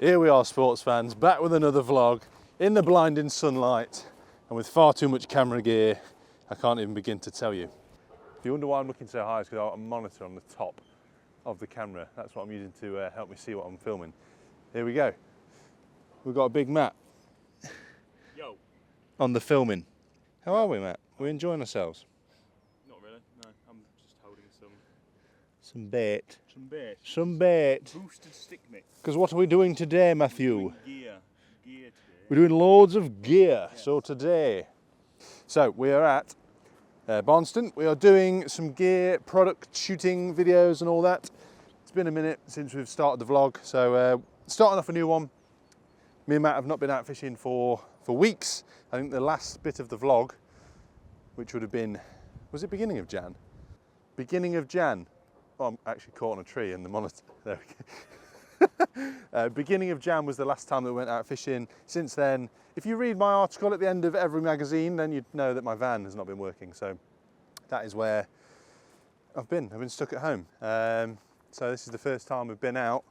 Here we are, sports fans, back with another vlog in the blinding sunlight and with far too much camera gear. I can't even begin to tell you. If you wonder why I'm looking so high, it's because I've got a monitor on the top of the camera. That's what I'm using to help me see what I'm filming. Here we go. We've got a big Matt. Yo. On the filming. How are we, Matt? Are we enjoying ourselves? Not really, no. I'm just holding Some bait. some bait. Some bait. Boosted stick mix. Because what are we doing today, Matthew? Gear today. We're doing loads of gear. Yeah. So today, we are at Barnston. We are doing some gear product shooting videos and all that. It's been a minute since we've started the vlog, so starting off a new one. Me and Matt have not been out fishing for weeks. I think the last bit of the vlog, which would have been, was it beginning of Jan? Beginning of Jan. Oh, I'm actually caught on a tree in the monitor. There we go. Beginning of Jan was the last time that we went out fishing. Since then, if you read my article at the end of every magazine, then you'd know that my van has not been working. So that is where I've been. I've been stuck at home. So this is the first time we've been out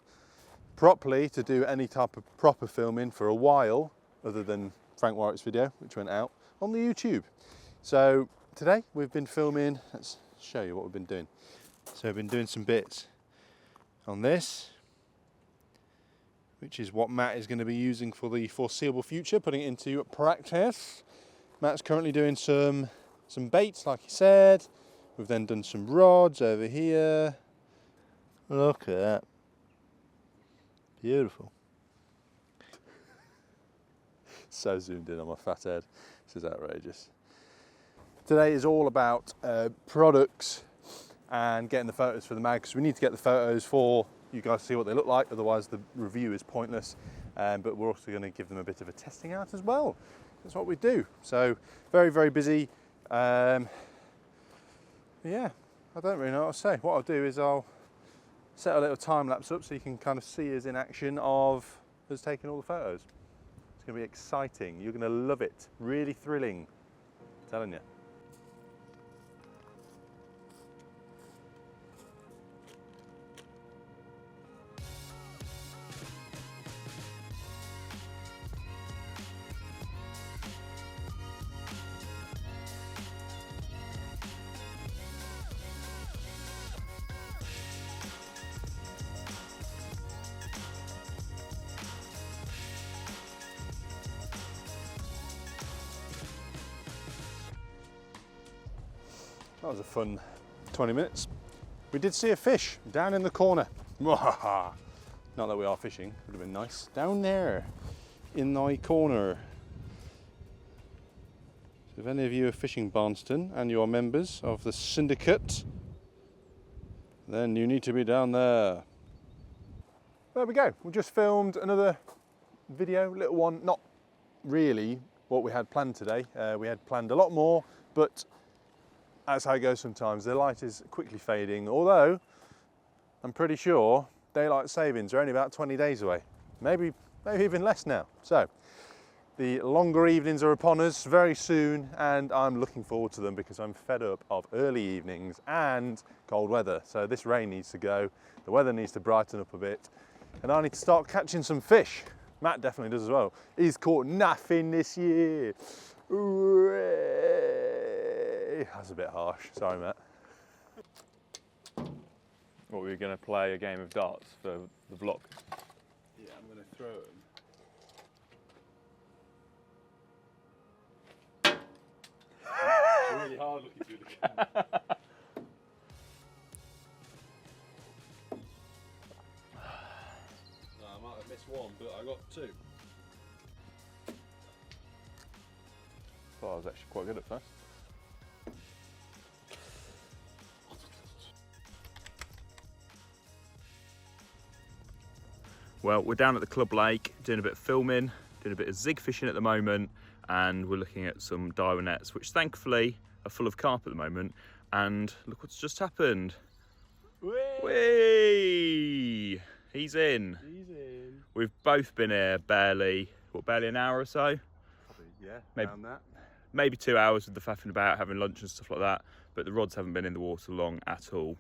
properly to do any type of proper filming for a while, other than Frank Warwick's video, which went out on the YouTube. So today we've been filming, let's show you what we've been doing. So we've been doing some bits on this, which is what Matt is going to be using for the foreseeable future, putting it into practice. Matt's currently doing some baits, like he said. We've then done some rods over here. Look at that. Beautiful. So zoomed in on my fat head. This is outrageous. Today is all about products and getting the photos for the mag, because we need to get the photos for you guys to see what they look like, otherwise the review is pointless. But we're also going to give them a bit of a testing out as well. That's what we do. So very, very busy. Yeah, I don't really know what to say. What I'll do is I'll set a little time lapse up so you can kind of see us in action of us taking all the photos. It's going to be exciting. You're going to love it. Really thrilling. I'm telling you. That was a fun 20 minutes. We did see a fish down in the corner. Not that we are fishing, would have been nice. Down there in the corner. So if any of you are fishing Barnston and you are members of the syndicate, then you need to be down there. There we go. We just filmed another video, little one. Not really what we had planned today. We had planned a lot more, but that's how it goes sometimes. The light is quickly fading, although I'm pretty sure daylight savings are only about 20 days away. Maybe even less now. So the longer evenings are upon us very soon, and I'm looking forward to them because I'm fed up of early evenings and cold weather. So this rain needs to go, the weather needs to brighten up a bit, and I need to start catching some fish. Matt definitely does as well. He's caught nothing this year. That's a bit harsh. Sorry, Matt. What, were you going to play a game of darts for the vlog? Yeah, I'm going to throw him. It's really hard looking through the camera. No, I might have missed one, but I got two. Thought I was actually quite good at first. Well, we're down at the club lake doing a bit of filming, doing a bit of zig fishing at the moment, and we're looking at some diver nets, which thankfully are full of carp at the moment. And look what's just happened. Whee! He's in. He's in. We've both been here barely an hour or so. Probably, yeah, maybe, around that. Maybe 2 hours with the faffing about, having lunch and stuff like that. But the rods haven't been in the water long at all.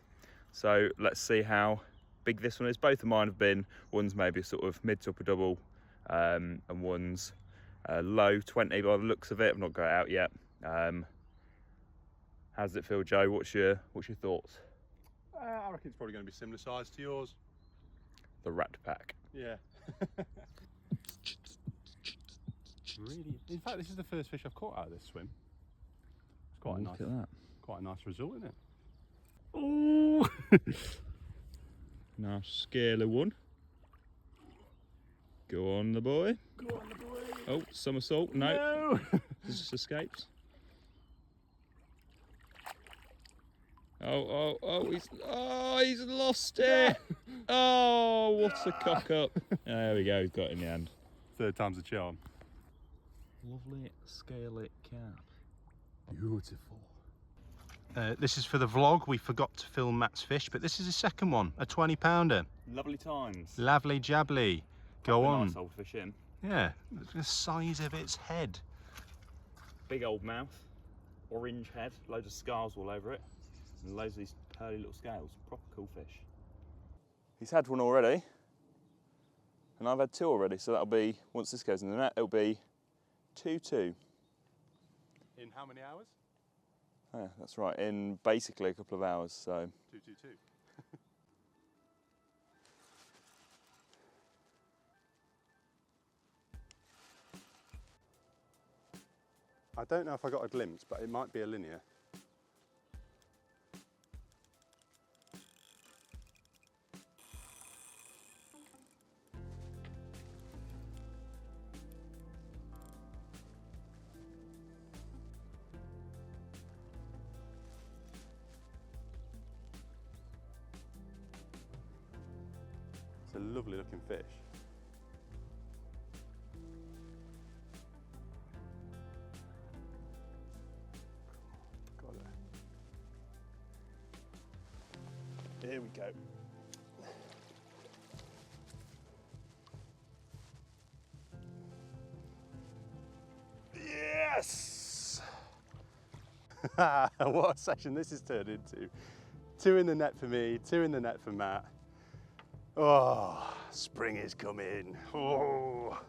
So let's see how big this one is. Both of mine have been, one's maybe sort of mid to upper double, and one's low 20 by the looks of it. I've not got it out yet. How does it feel, Joe? What's your thoughts? I reckon it's probably going to be similar size to yours. The Rat Pack. Yeah. Really, in fact, this is the first fish I've caught out of this swim. It's quite Look at that. quite a nice result, isn't it? Oh, Nice scaly one. Go on, the boy. go on, the boy. Oh, somersault. No. It just escapes. He's lost it. Oh, what a cock up. There we go, he's got it in the end. Third time's a charm. Lovely scaly carp. Beautiful. This is for the vlog. We forgot to film Matt's fish, but this is his second one, a 20-pounder. Lovely times. Lovely jabbly. Go on. Nice old fish in. Yeah, look at the size of its head. Big old mouth, orange head, loads of scars all over it, and loads of these pearly little scales. Proper cool fish. He's had one already, and I've had two already, so that'll be, once this goes in the net, it'll be 2-2. In how many hours? Yeah, that's right, in basically a couple of hours, so. 222. I don't know if I got a glimpse, but it might be a linear. It's a lovely looking fish. Got it. Here we go. Yes! What a session this has turned into. 2 in the net for me, 2 in the net for Matt. Oh, spring is coming. Oh.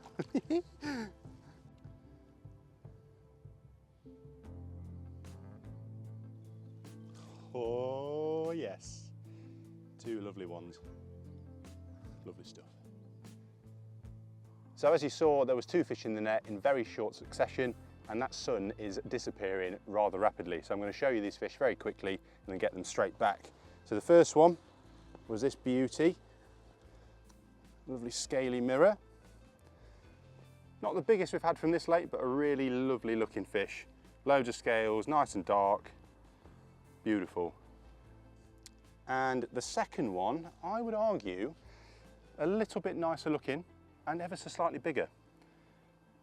Oh, yes. 2 lovely ones. Lovely stuff. So as you saw, there was 2 fish in the net in very short succession, and that sun is disappearing rather rapidly. So I'm going to show you these fish very quickly and then get them straight back. So the first one was this beauty. Lovely scaly mirror. Not the biggest we've had from this lake, but a really lovely looking fish. Loads of scales, nice and dark. Beautiful. And the second one, I would argue, a little bit nicer looking and ever so slightly bigger.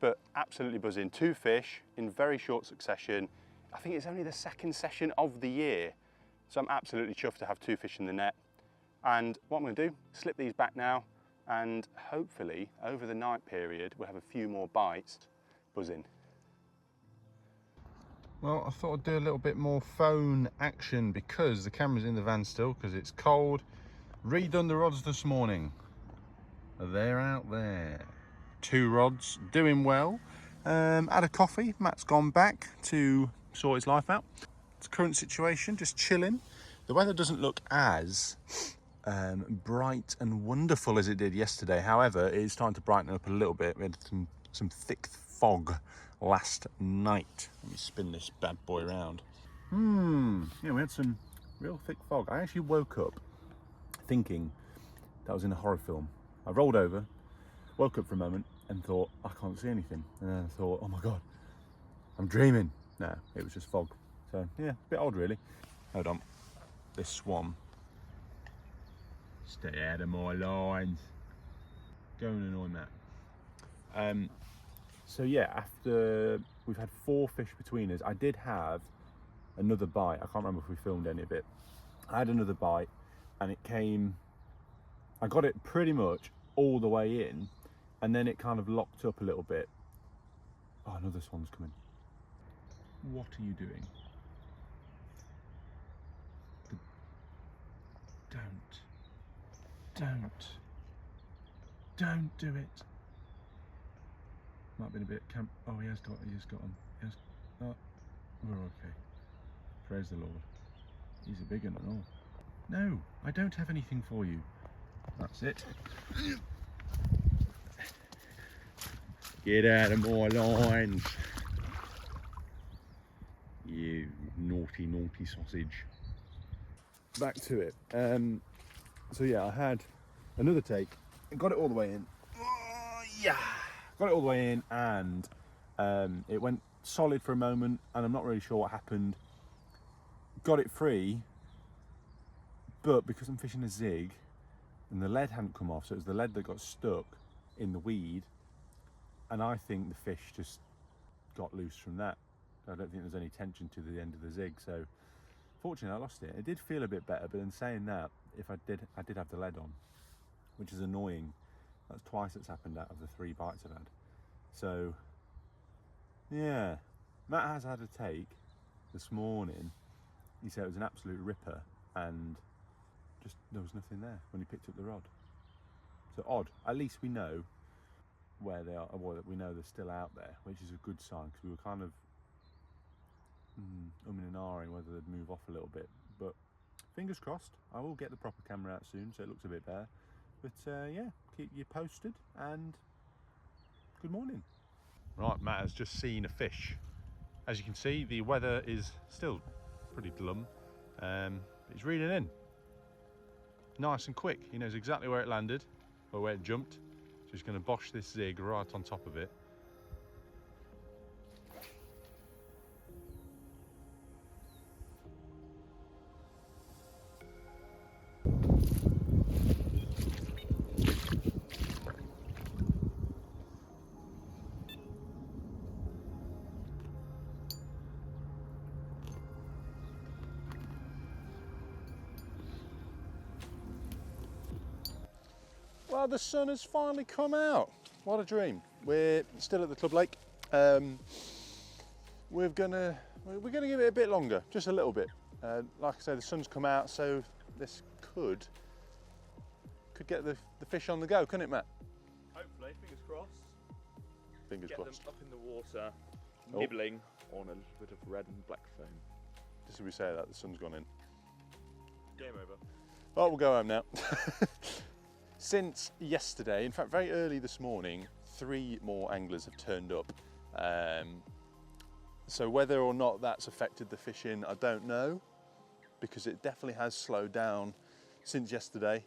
But absolutely buzzing. 2 fish in very short succession. I think it's only the second session of the year. So I'm absolutely chuffed to have 2 fish in the net. And what I'm going to do, slip these back now, and hopefully over the night period we'll have a few more bites. Buzzing. Well, I thought I'd do a little bit more phone action because the camera's in the van still because it's cold. Redone the rods this morning. They're out there. 2 rods, doing well. Had a coffee. Matt's gone back to sort his life out. It's current situation, just chilling. The weather doesn't look as bright and wonderful as it did yesterday. However, it is starting to brighten up a little bit. We had some thick fog last night. Let me spin this bad boy around. Yeah, we had some real thick fog. I actually woke up thinking that was in a horror film. I rolled over, woke up for a moment and thought, I can't see anything. And then I thought, oh my God, I'm dreaming. No, it was just fog. So yeah, a bit odd really. Hold on, this swan. Stay out of my lines. Go and annoy Matt. So yeah, after we've had 4 fish between us, I did have another bite. I can't remember if we filmed any of it. I had another bite and it came, I got it pretty much all the way in and then it kind of locked up a little bit. Oh, another swan's coming. What are you doing? Don't. Don't do it. Might have been a bit camp. Oh, he has got him. Oh, we're okay. Praise the Lord. He's a big one and all. No, I don't have anything for you. That's it. Get out of my lines. You naughty, naughty sausage. Back to it. So yeah, I had another take and got it all the way in. Oh, yeah. Got it all the way in, and it went solid for a moment, and I'm not really sure what happened. Got it free, but because I'm fishing a zig and the lead hadn't come off, so it was the lead that got stuck in the weed, and I think the fish just got loose from that. I don't think there's any tension to the end of the zig, so fortunately I lost it. It did feel a bit better, but in saying that, I did have the lead on, which is annoying. That's twice it's happened out of the 3 bites I've had. So yeah, Matt has had a take this morning. He said it was an absolute ripper, and just there was nothing there when he picked up the rod. So odd. At least we know where they are, or that we know they're still out there, which is a good sign, because we were kind of umming and ahhing whether they'd move off a little bit. But fingers crossed. I will get the proper camera out soon, so it looks a bit better. But yeah, keep you posted, and good morning. Right, Matt has just seen a fish. As you can see, the weather is still pretty glum. But he's reeling in. Nice and quick. He knows exactly where it landed, or where it jumped. So he's going to bosh this zig right on top of it. Well, the sun has finally come out. What a dream. We're still at the club lake. We're gonna give it a bit longer, just a little bit. Like I say, the sun's come out, so this could get the fish on the go, couldn't it, Matt? Hopefully, fingers crossed. Fingers crossed. Get them up in the water, nibbling on a little bit of red and black foam. Just as we say that, the sun's gone in. Game over. Well, we'll go home now. Since yesterday, in fact very early this morning, 3 more anglers have turned up. So whether or not that's affected the fishing, I don't know, because it definitely has slowed down since yesterday.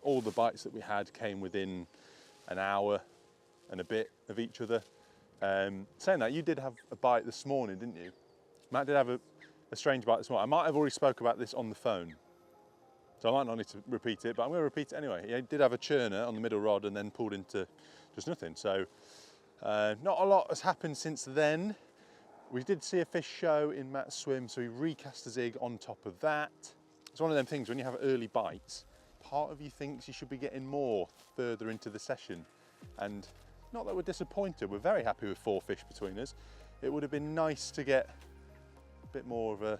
All the bites that we had came within an hour and a bit of each other. Saying that, you did have a bite this morning, didn't you? Matt did have a strange bite this morning. I might have already spoke about this on the phone, so I might not need to repeat it, but I'm going to repeat it anyway. He did have a churner on the middle rod and then pulled into just nothing. So not a lot has happened since then. We did see a fish show in Matt's swim, so we recast the zig on top of that. It's one of them things, when you have early bites, part of you thinks you should be getting more further into the session. And not that we're disappointed, we're very happy with 4 fish between us. It would have been nice to get a bit more of a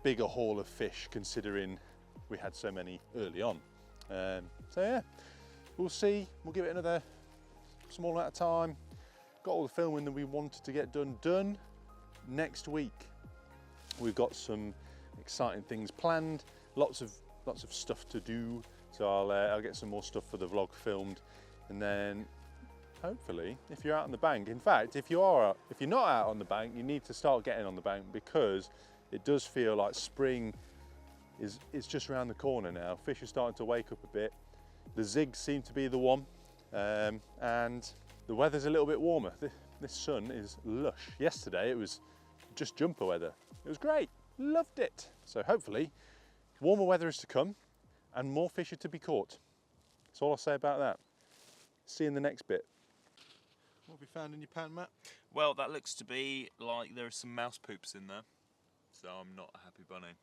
bigger haul of fish, considering we had so many early on. So yeah, we'll see. We'll give it another small amount of time. Got all the filming that we wanted to get done. Next week we've got some exciting things planned, lots of stuff to do, so I'll get some more stuff for the vlog filmed, and then hopefully, if you're out on the bank, in fact, if you're not out on the bank, you need to start getting on the bank, because it does feel like spring is just around the corner now. Fish are starting to wake up a bit. The zigs seem to be the one, and the weather's a little bit warmer. This sun is lush. Yesterday it was just jumper weather. It was great, loved it. So hopefully warmer weather is to come and more fish are to be caught. That's all I'll say about that. See you in the next bit. What have you found in your pan, Matt? Well, that looks to be like there are some mouse poops in there, so I'm not a happy bunny.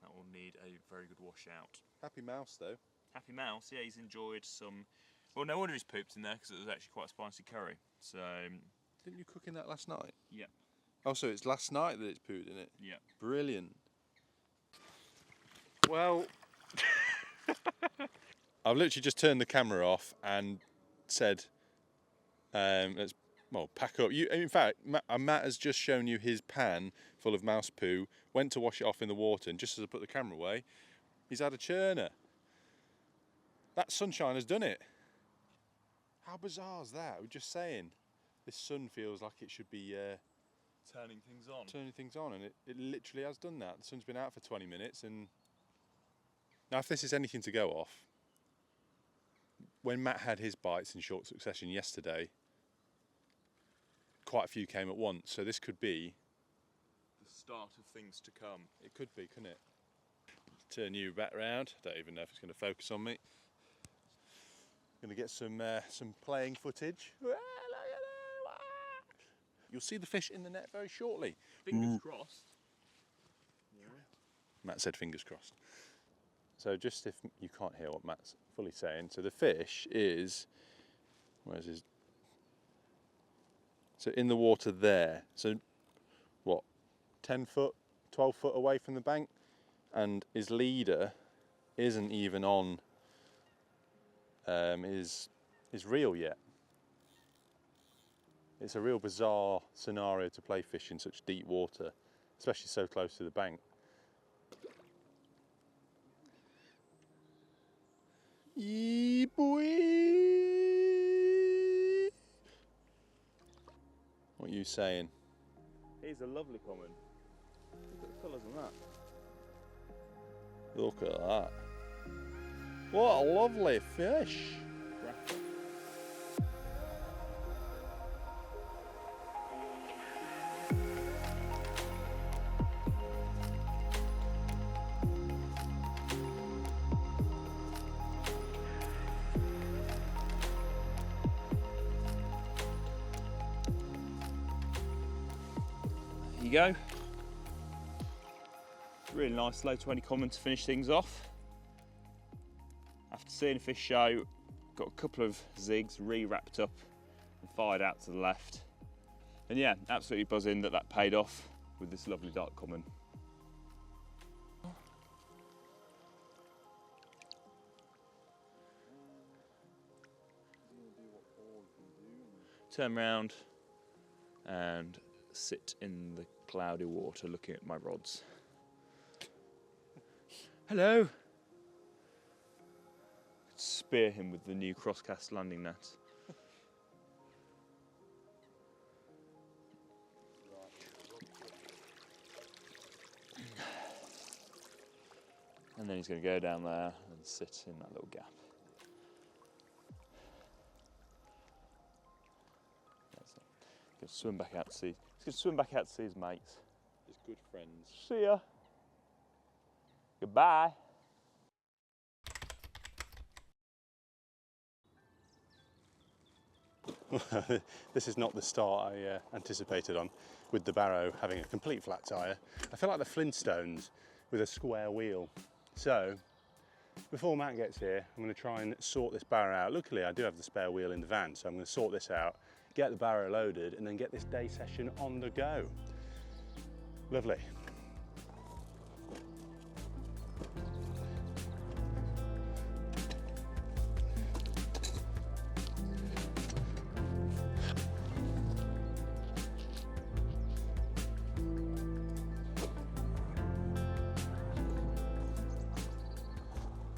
That will need a very good wash out. Happy mouse though. Happy mouse, yeah, he's enjoyed some. Well, no wonder he's pooped in there, because it was actually quite a spicy curry. So. Didn't you cook in that last night? Yeah. Oh, so it's last night that it's pooed in it? Yeah. Brilliant. Well, I've literally just turned the camera off and said, let's pack up. In fact, Matt has just shown you his pan full of mouse poo, went to wash it off in the water, and just as I put the camera away, he's had a churner. That sunshine has done it. How bizarre is that? We're just saying, this sun feels like it should be turning things on. And it literally has done that. The sun's been out for 20 minutes, and now if this is anything to go off, when Matt had his bites in short succession yesterday, quite a few came at once, so this could be the start of things to come. It could be, couldn't it? Turn you back round. Don't even know if it's going to focus on me. Going to get some playing footage. You'll see the fish in the net very shortly. Fingers crossed. Yeah. Matt said fingers crossed. So just if you can't hear what Matt's fully saying, so the fish is, where's his? So in the water there. So what? 10 foot, 12 foot away from the bank, and his leader isn't even on his reel yet. It's a real bizarre scenario to play fish in such deep water, especially so close to the bank. Yee boy! What are you saying? Here's a lovely common. Look at the colours on that. Look at that. What a lovely fish. There you go. Really nice low 20 common to finish things off. After seeing a fish show, got a couple of zigs re-wrapped up and fired out to the left. And yeah, absolutely buzzing that paid off with this lovely dark common. Turn round and sit in the cloudy water looking at my rods. Hello! Spear him with the new crosscast landing net. And then he's going to go down there and sit in that little gap. That's it. He's going to swim back out to see. He's going to swim back out to see his mates. His good friends. See ya. Goodbye. This is not the start I anticipated on, with the barrow having a complete flat tyre. I feel like the Flintstones with a square wheel. So, before Matt gets here, I'm going to try and sort this barrow out. Luckily, I do have the spare wheel in the van, so I'm going to sort this out, get the barrow loaded, and then get this day session on the go. Lovely.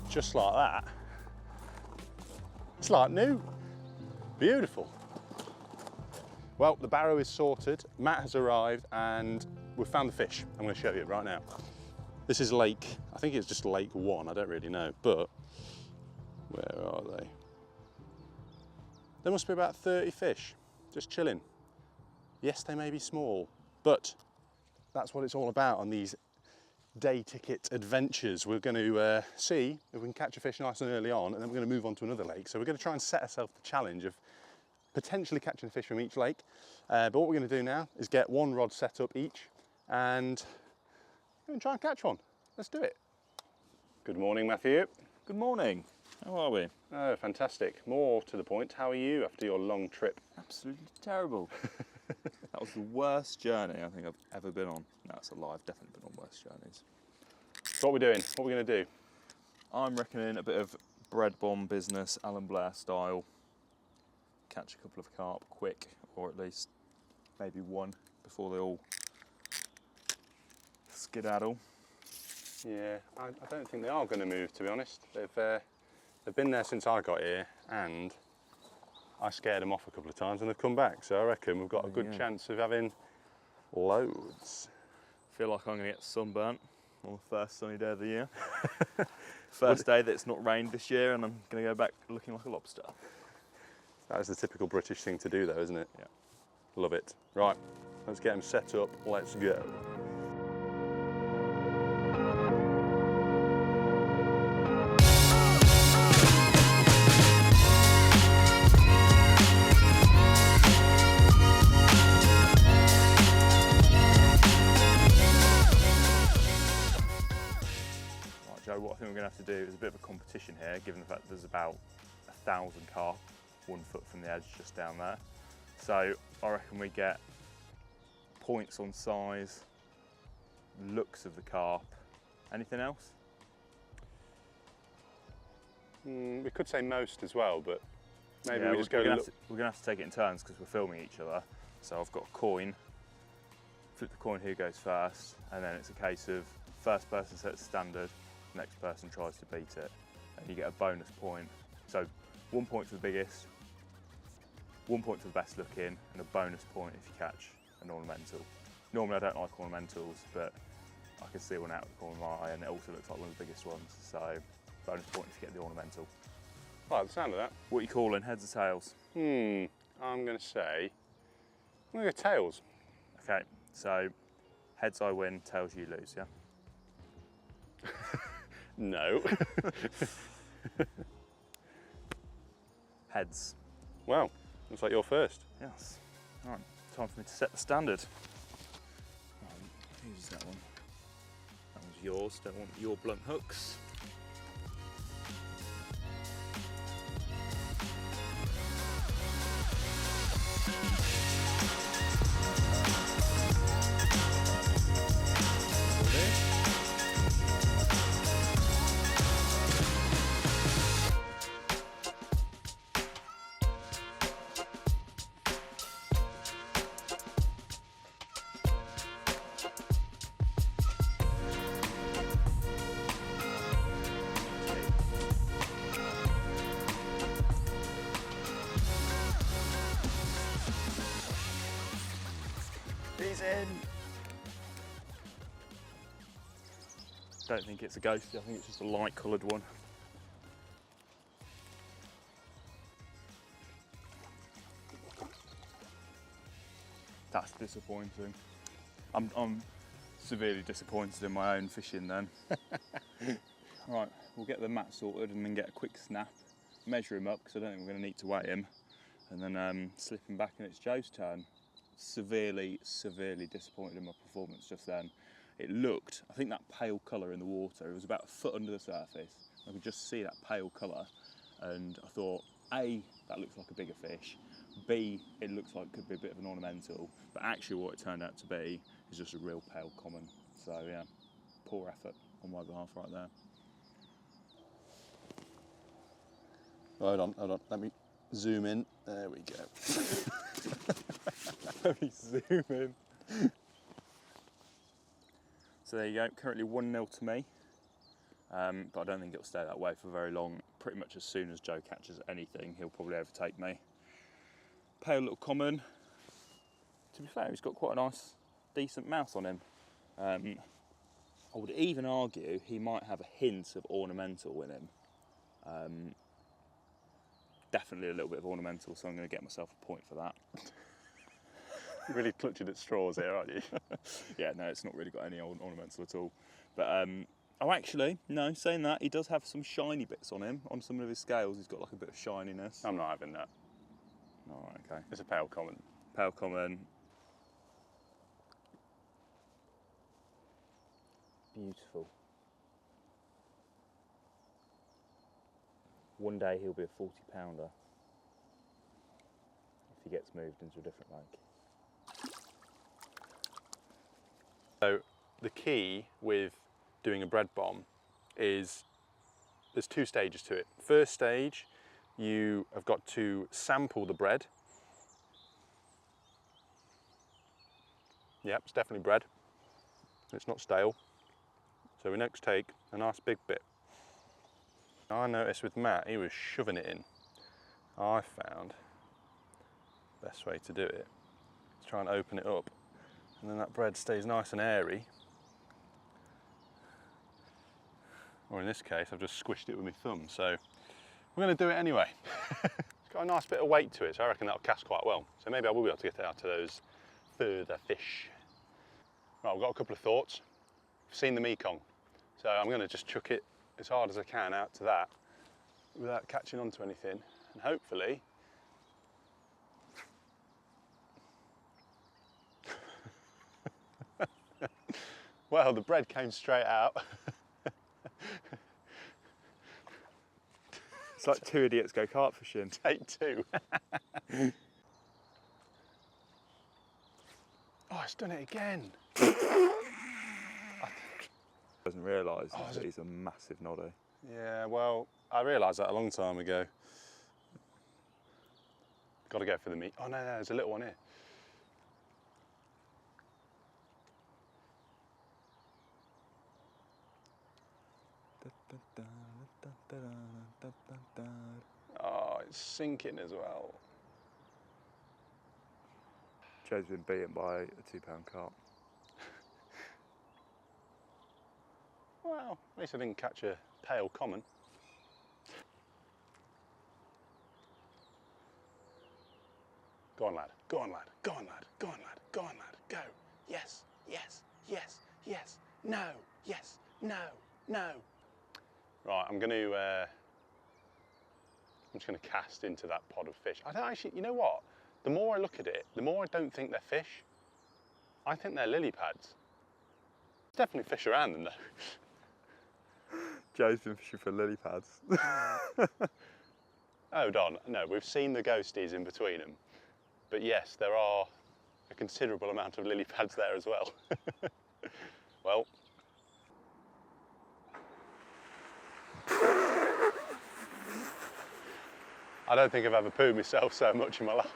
Just like that. It's like new. Beautiful. Well, the barrow is sorted, Matt has arrived, and we've found the fish. I'm going to show you right now. This is lake, I think it's just lake 1, I don't really know, but where are they? There must be about 30 fish, just chilling. Yes, they may be small, but that's what it's all about on these day ticket adventures. We're going to see if we can catch a fish nice and early on, and then we're going to move on to another lake. So we're going to try and set ourselves the challenge of potentially catching a fish from each lake. But what we're going to do now is get one rod set up each and try and catch one. Let's do it. Good morning, Matthew. Good morning. How are we? Oh, fantastic. More to the point, how are you after your long trip? Absolutely terrible. That was the worst journey I think I've ever been on. No, it's a lie. I've definitely been on worse journeys. So what are we doing? What are we going to do? I'm reckoning a bit of bread bomb business, Alan Blair style. Catch a couple of carp quick, or at least maybe one before they all skedaddle. Yeah, I don't think they are going to move, to be honest. They've been there since I got here, and I scared them off a couple of times and they've come back. So I reckon we've got a good chance of having loads. Feel like I'm going to get sunburnt on the first sunny day of the year. First day that it's not rained this year, and I'm going to go back looking like a lobster. That is the typical British thing to do though, isn't it? Yeah. Love it. Right, let's get them set up, let's go. Joe, what I think we're going to have to do is a bit of a competition here, given the fact that there's about 1,000 carp 1 foot from the edge just down there. So I reckon we get points on size, looks of the carp. Anything else? We could say most as well, but maybe yeah, we just go we're going to have to take it in turns because we're filming each other. So I've got a coin, flip the coin who goes first, and then it's a case of first person sets standard, next person tries to beat it, and you get a bonus point. So 1 point for the biggest, 1 point for the best looking, and a bonus point if you catch an ornamental. Normally I don't like ornamentals, but I can see one out of the corner of my eye, and it also looks like one of the biggest ones. So bonus point if you get the ornamental. I like the sound of that. What are you calling, heads or tails? I'm going to say, I'm going to go tails. Okay, so heads I win, tails you lose, yeah? No. Heads. Well, looks like you're first. Yes. All right, time for me to set the standard. Who's that one? That one's yours, don't want your blunt hooks. He's in. Don't think it's a ghost, I think it's just a light coloured one. That's disappointing. I'm severely disappointed in my own fishing then. Right, we'll get the mat sorted and then get a quick snap, measure him up because I don't think we're going to need to weigh him, and then slip him back and it's Joe's turn. Severely disappointed in my performance just then. It looked, I think that pale colour in the water, it was about a foot under the surface. I could just see that pale colour and I thought, A, that looks like a bigger fish, B, it looks like it could be a bit of an ornamental, but actually what it turned out to be is just a real pale common. So yeah, poor effort on my behalf right there. Hold on, let me zoom in. There we go. Let me zoom in. So there you go, currently 1-0 to me, but I don't think it'll stay that way for very long. Pretty much as soon as Joe catches anything, he'll probably overtake me. Pale little common. To be fair, he's got quite a nice, decent mouth on him. I would even argue he might have a hint of ornamental in him. Definitely a little bit of ornamental, so I'm going to get myself a point for that. You're really clutching at straws here, aren't you? Yeah, no, it's not really got any ornamental at all. But, oh actually, no, saying that, he does have some shiny bits on him. On some of his scales, he's got like a bit of shininess. I'm not having that. All right, okay. It's a pale common. Pale common. Beautiful. One day he'll be a 40-pounder if he gets moved into a different lake. So the key with doing a bread bomb is there's two stages to it. First stage, you have got to sample the bread. Yep, it's definitely bread. It's not stale. So we next take a nice big bit. I noticed with Matt, he was shoving it in. I found the best way to do it is try and open it up, and then that bread stays nice and airy. Or in this case, I've just squished it with my thumb, so we're going to do it anyway. It's got a nice bit of weight to it, so I reckon that'll cast quite well. So maybe I will be able to get it out to those further fish. Right, I've got a couple of thoughts. I've seen the Mekong, so I'm going to just chuck it as hard as I can out to that without catching onto anything, and hopefully well, the bread came straight out. It's like two idiots go carp fishing. Take two. Oh, it's done it again. Doesn't realise that he's a massive noddy. Yeah, well, I realised that a long time ago. Got to go for the meat. Oh no, there's a little one here. Oh, it's sinking as well. Joe's been beaten by a £2 carp. Well, at least I didn't catch a pale common. Go on, lad. Go on, lad. Go on, lad. Go on, lad. Go on, lad. Go. Yes, yes, yes, yes. No, yes, no, no. Right, I'm just going to cast into that pod of fish. I don't actually, you know what? The more I look at it, the more I don't think they're fish. I think they're lily pads. There's definitely fish around them though. Joe's been fishing for lily pads. Hold on, no, we've seen the ghosties in between them. But yes, there are a considerable amount of lily pads there as well. Well. I don't think I've ever pooed myself so much in my life.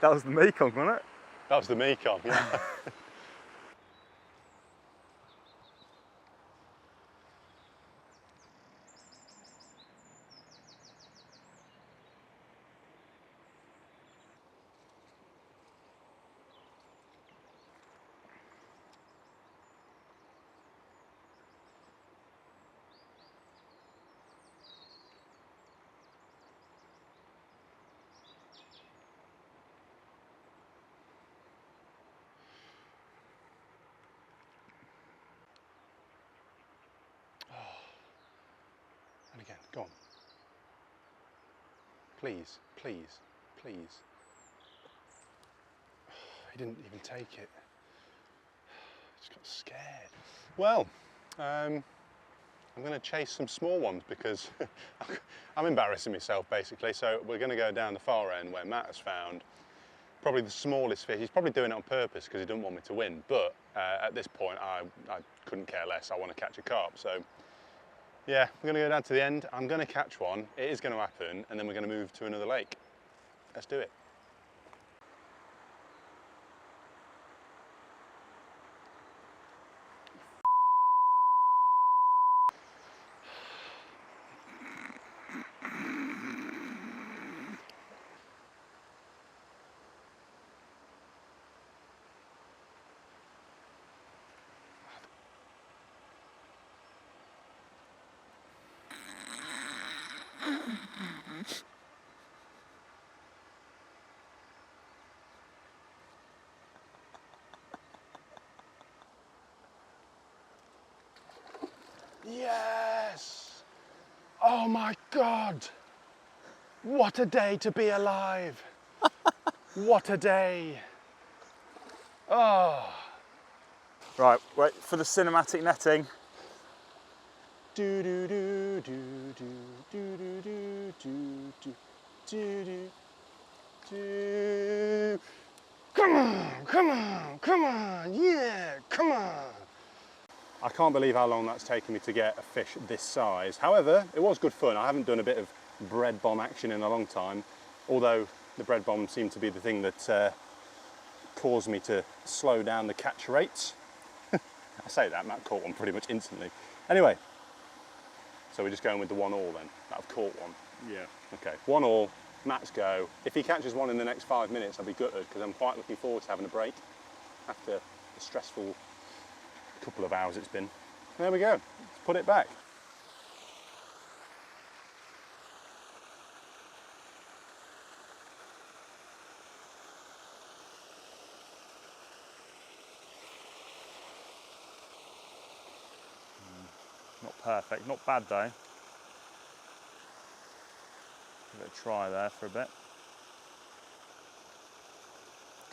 That was the Mekong, wasn't it? That was the Mekong, yeah. And again, go on. Please, please, please. He didn't even take it. Just got scared. Well, I'm going to chase some small ones because I'm embarrassing myself basically. So we're going to go down the far end where Matt has found probably the smallest fish. He's probably doing it on purpose because he doesn't want me to win. But at this point, I couldn't care less. I want to catch a carp. So yeah, we're going to go down to the end. I'm going to catch one. It is going to happen. And then we're going to move to another lake. Let's do it. Yes! Oh my God! What a day to be alive! What a day! Oh! Right, wait for the cinematic netting. Do do do do do do do do do do do do do. Come on! Come on! come on, yeah, come on. I can't believe how long that's taken me to get a fish this size. However, it was good fun. I haven't done a bit of bread bomb action in a long time, although the bread bomb seemed to be the thing that caused me to slow down the catch rates. I say that, Matt caught one pretty much instantly. Anyway, so we're just going with the 1 all then. I've caught one. Yeah. Okay, 1 all, Matt's go. If he catches one in the next 5 minutes, I'll be gutted because I'm quite looking forward to having a break after the stressful couple of hours it's been. There we go, let's put it back. Not perfect, not bad though. Give it a try there for a bit.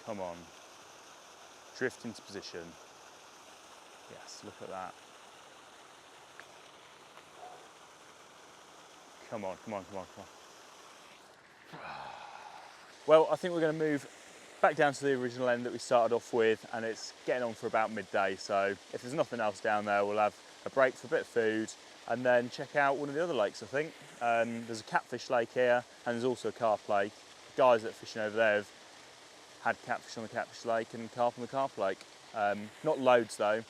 Come on. Drift into position. Yes, look at that. Come on, come on, come on, come on. Well, I think we're going to move back down to the original end that we started off with, and it's getting on for about midday, so if there's nothing else down there, we'll have a break for a bit of food and then check out one of the other lakes, I think. There's a catfish lake here, and there's also a carp lake. The guys that are fishing over there have had catfish on the catfish lake and carp on the carp lake. Not loads though,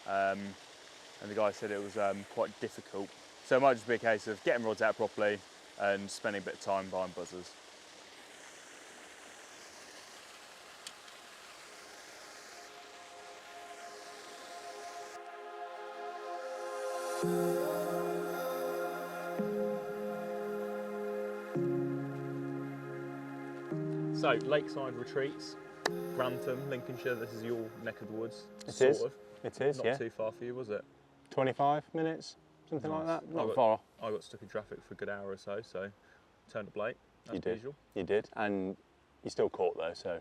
and the guy said it was quite difficult. So it might just be a case of getting rods out properly and spending a bit of time buying buzzers. So, lakeside retreats, Grantham, Lincolnshire, this is your neck of the woods. It is, Not yeah. too far for you, was it? 25 minutes, something like that, not I far. I got stuck in traffic for a good hour or so turned up late, as You did. usual. You did, and you still caught though, so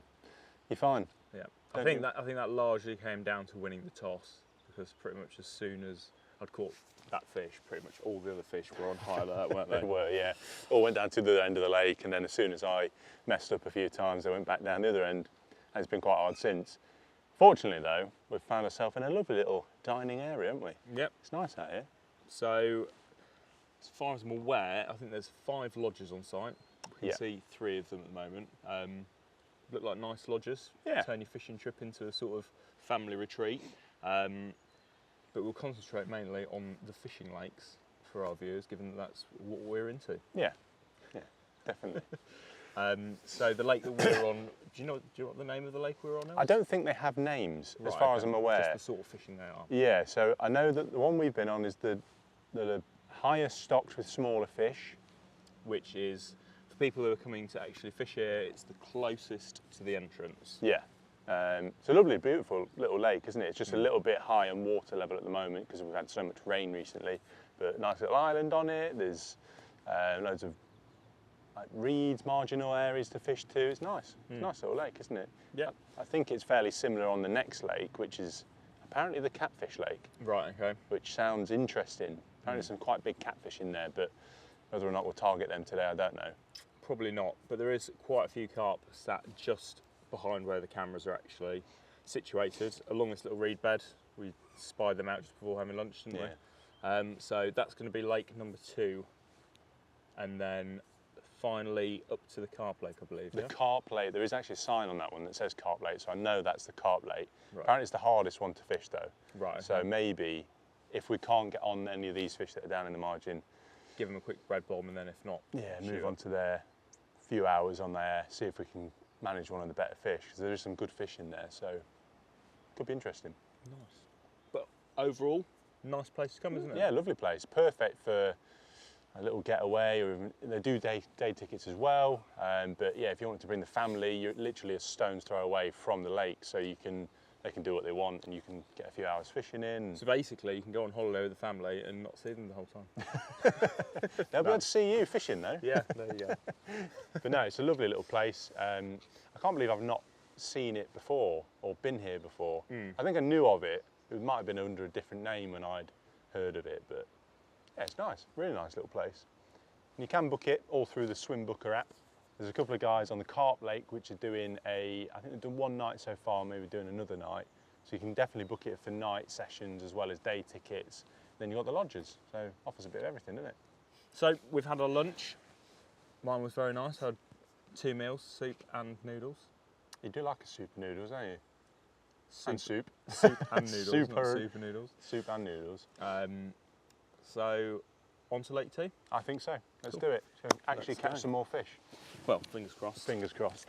you're fine. Yeah, I think that largely came down to winning the toss, because pretty much as soon as I'd caught that fish, pretty much all the other fish were on high alert, weren't they? They were, yeah. All went down to the end of the lake, and then as soon as I messed up a few times, they went back down the other end, and it's been quite hard since. Fortunately though, we've found ourselves in a lovely little dining area, haven't we? Yep. It's nice out here. So, as far as I'm aware, I think there's 5 lodges on site. We can see 3 of them at the moment. Look like nice lodges. Yeah. Turn your fishing trip into a sort of family retreat. But we'll concentrate mainly on the fishing lakes for our viewers, given that that's what we're into. Yeah, yeah, definitely. So the lake that we're on, do you know what the name of the lake we're on now? I don't think they have names, as far as I'm aware. Just the sort of fishing they are. Yeah, so I know that the one we've been on is the highest stocked with smaller fish. Which is, for people who are coming to actually fish here, it's the closest to the entrance. Yeah. It's a lovely, beautiful little lake, isn't it? It's just a little bit high on water level at the moment because we've had so much rain recently. But nice little island on it. There's loads of reeds, marginal areas to fish to. It's nice. It's a nice little lake, isn't it? Yeah. I think it's fairly similar on the next lake, which is apparently the catfish lake. Right, okay. Which sounds interesting. Apparently some quite big catfish in there, but whether or not we'll target them today, I don't know. Probably not, but there is quite a few carp sat just behind where the cameras are actually situated, along this little reed bed. We spied them out just before having lunch, didn't we? So that's going to be lake number 2, and then finally up to the carp lake, I believe. The carp lake, there is actually a sign on that one that says carp lake, so I know that's the carp lake. Right. Apparently it's the hardest one to fish though. Right. So maybe if we can't get on any of these fish that are down in the margin, give them a quick bread bomb, and then if not, move on to there, a few hours on there, see if we can manage one of the better fish, because there is some good fish in there, so could be interesting. Nice. But overall, nice place to come, isn't it? Yeah, lovely place. Perfect for a little getaway, or they do day tickets as well. But yeah, if you want to bring the family, you're literally a stone's throw away from the lake, so they can do what they want, and you can get a few hours fishing in. So basically, you can go on holiday with the family and not see them the whole time. They'll be able to see you fishing though. Yeah, there you go. But no, it's a lovely little place. I can't believe I've not seen it before or been here before. I think I knew of it. It might have been under a different name when I'd heard of it, but yeah, it's nice. Really nice little place. And you can book it all through the Swim Booker app. There's a couple of guys on the Carp Lake which are doing I think they've done one night so far, maybe doing another night. So you can definitely book it for night sessions as well as day tickets. Then you've got the lodges, so offers a bit of everything, doesn't it? So we've had our lunch. Mine was very nice. I had 2 meals, soup and noodles. You do like a soup and noodles, don't you? Soup. And soup. Soup and noodles, Super. not soup and noodles. Soup and noodles. So, on to Lake 2? I think so. Let's Cool. do it. So actually Let's catch go. some more fish. Well, fingers crossed. Fingers crossed.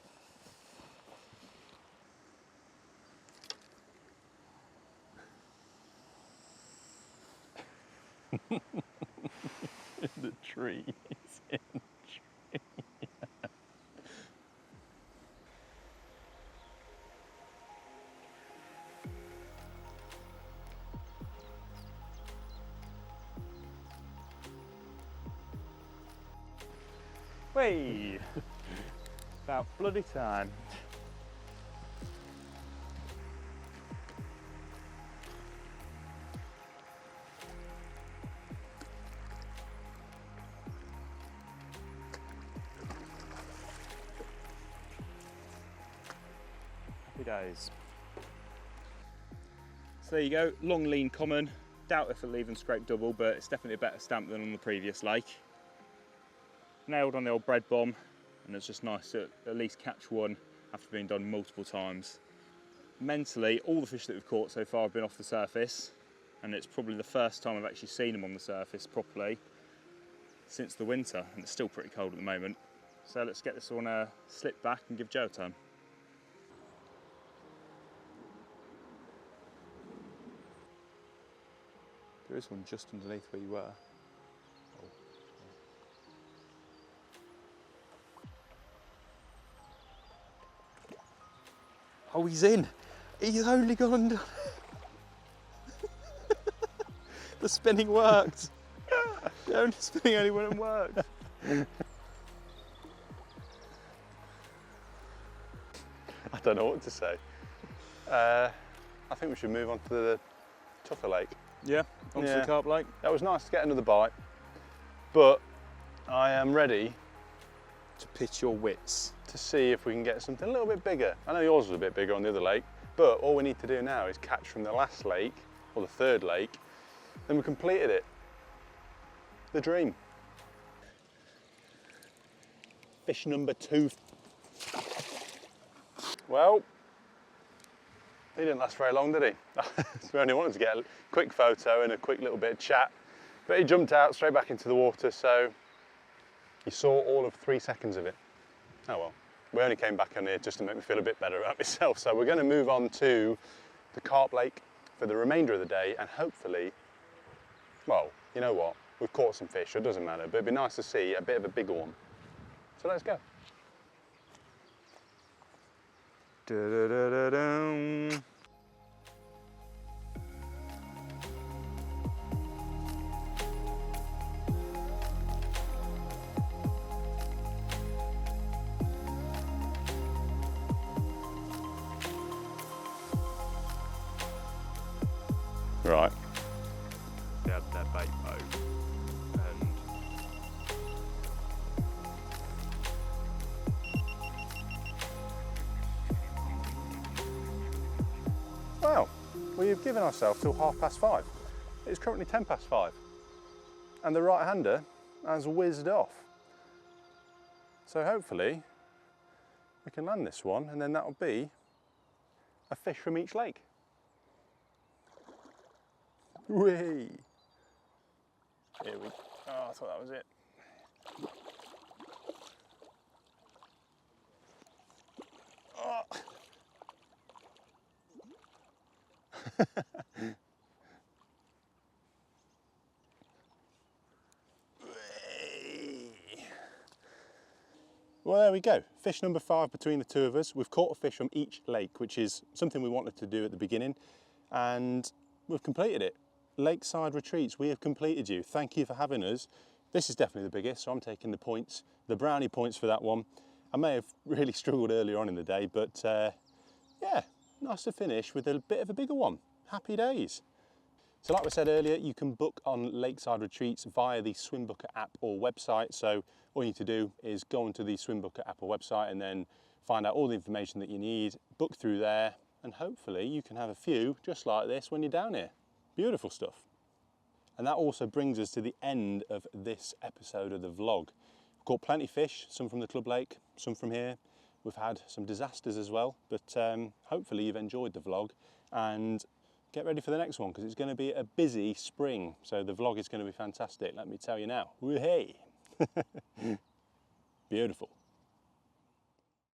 The tree. It's in the tree. Whey! About bloody time. Happy days. So there you go, long lean common. Doubt if it'll even scrape double, but it's definitely a better stamp than on the previous lake. Nailed on the old bread bomb, and it's just nice to at least catch one after being done multiple times. Mentally, all the fish that we've caught so far have been off the surface, and it's probably the first time I've actually seen them on the surface properly since the winter, and it's still pretty cold at the moment. So let's get this one slipped back and give Joe a turn. There is one just underneath where you were. Oh, he's in. He's only gone under. The spinning worked. The only spinning only went and worked. I don't know what to say. I think we should move on to the tougher lake. Yeah, onto the Carp Lake. That was nice to get another bite, but I am ready To pitch your wits. to see if we can get something a little bit bigger. I know yours was a bit bigger on the other lake, but all we need to do now is catch from the last lake, or the third lake, then we completed it. The dream. Fish number 2. Well, he didn't last very long, did he? We only wanted to get a quick photo and a quick little bit of chat, but he jumped out straight back into the water, so you saw all of 3 seconds of it. Oh well, we only came back on here just to make me feel a bit better about myself, so we're going to move on to the Carp Lake for the remainder of the day, and hopefully, well, you know what, we've caught some fish, so it doesn't matter, but it'd be nice to see a bit of a bigger one. So let's go. Da-da-da-da-dum. Right. They had their bait boat, and Well, we've given ourselves till 5:30. It's currently 5:10, and the right-hander has whizzed off. So hopefully we can land this one, and then that'll be a fish from each lake. Whee! Here we. Oh, I thought that was it. Oh. Well, there we go. Fish number 5 between the two of us. We've caught a fish from each lake, which is something we wanted to do at the beginning, and we've completed it. Lakeside Retreats, we have completed you. Thank you for having us. This is definitely the biggest, so I'm taking the points, the brownie points for that one. I may have really struggled earlier on in the day, but yeah, nice to finish with a bit of a bigger one. Happy days. So like we said earlier, you can book on lakeside retreats via the Swimbooker app or website. So all you need to do is go onto the Swimbooker app or website and then find out all the information that you need, book through there, and hopefully you can have a few just like this when you're down here. Beautiful stuff. And that also brings us to the end of this episode of the vlog. We've caught plenty of fish, some from the club lake, some from here. We've had some disasters as well, but hopefully you've enjoyed the vlog, and get ready for the next one because it's going to be a busy spring. So the vlog is going to be fantastic, let me tell you now. Woo-hey! Beautiful.